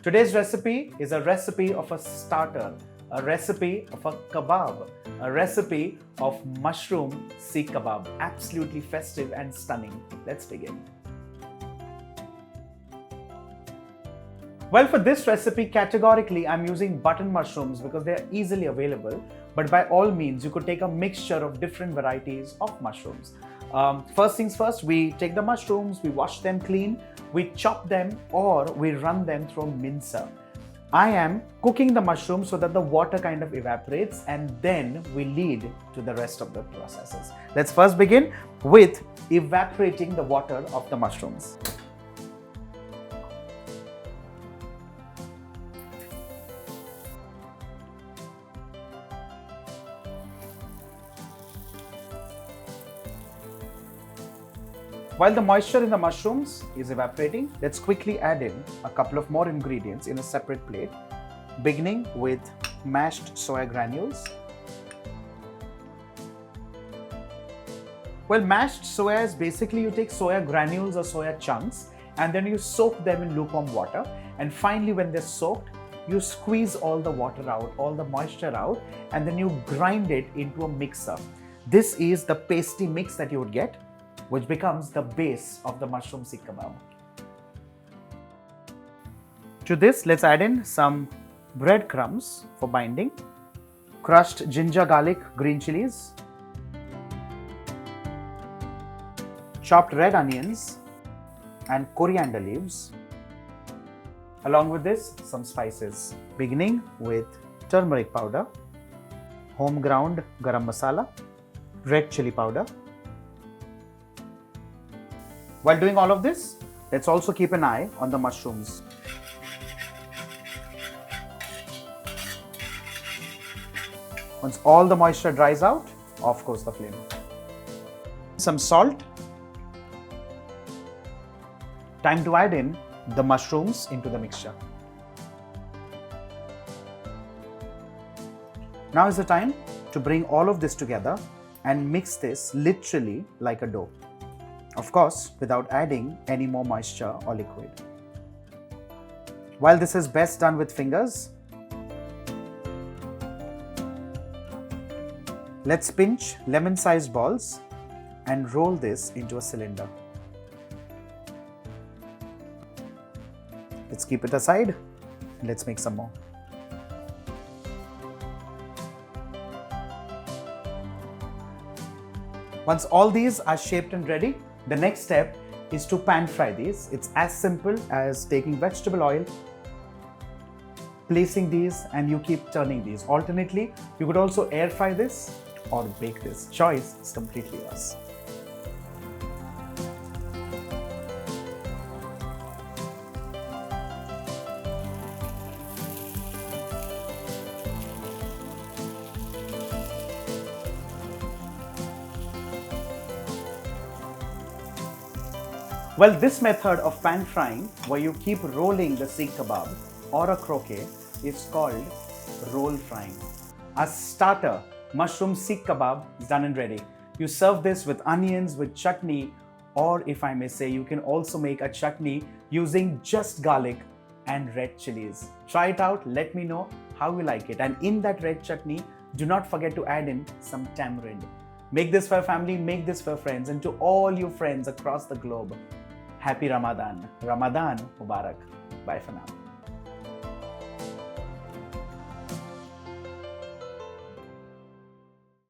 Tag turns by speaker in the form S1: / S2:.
S1: Today's recipe is a recipe of a starter, a recipe of a kebab, a recipe of mushroom seekh kebab. Absolutely festive and stunning. Let's begin. Well, for this recipe, categorically, I'm using button mushrooms because they're easily available. But by all means, you could take a mixture of different varieties of mushrooms. First things first, we take the mushrooms, we wash them clean, we chop them, or we run them through a mincer. I am cooking the mushrooms so that the water kind of evaporates, and then we lead to the rest of the processes. Let's first begin with evaporating the water of the mushrooms. While the moisture in the mushrooms is evaporating, let's quickly add in a couple of more ingredients in a separate plate, beginning with mashed soya granules. Well, mashed soya is basically you take soya granules or soya chunks and then you soak them in lukewarm water, and finally when they're soaked, you squeeze all the water out, all the moisture out, and then you grind it into a mixer. This is the pasty mix that you would get, which becomes the base of the mushroom seekh kebab. To this, let's add in some breadcrumbs for binding, crushed ginger, garlic, green chilies, chopped red onions, and coriander leaves. Along with this, some spices, beginning with turmeric powder, home ground garam masala, red chilli powder. While doing all of this, let's also keep an eye on the mushrooms. Once all the moisture dries out, off goes the flame. Some salt. Time to add in the mushrooms into the mixture. Now is the time to bring all of this together and mix this literally like a dough. Of course, without adding any more moisture or liquid. While this is best done with fingers, let's pinch lemon-sized balls and roll this into a cylinder. Let's keep it aside. Let's make some more. Once all these are shaped and ready, the next step is to pan fry these. It's as simple as taking vegetable oil, placing these, and you keep turning these. Alternately, you could also air fry this or bake this. Choice is completely yours. Well, this method of pan frying, where you keep rolling the seekh kebab or a croquet, is called roll frying. A starter, mushroom seekh kebab, is done and ready. You serve this with onions, with chutney, or if I may say, you can also make a chutney using just garlic and red chilies. Try it out, let me know how you like it. And in that red chutney, do not forget to add in some tamarind. Make this for your family, make this for your friends, and to all your friends across the globe. Happy Ramadan. Ramadan Mubarak. Bye for now.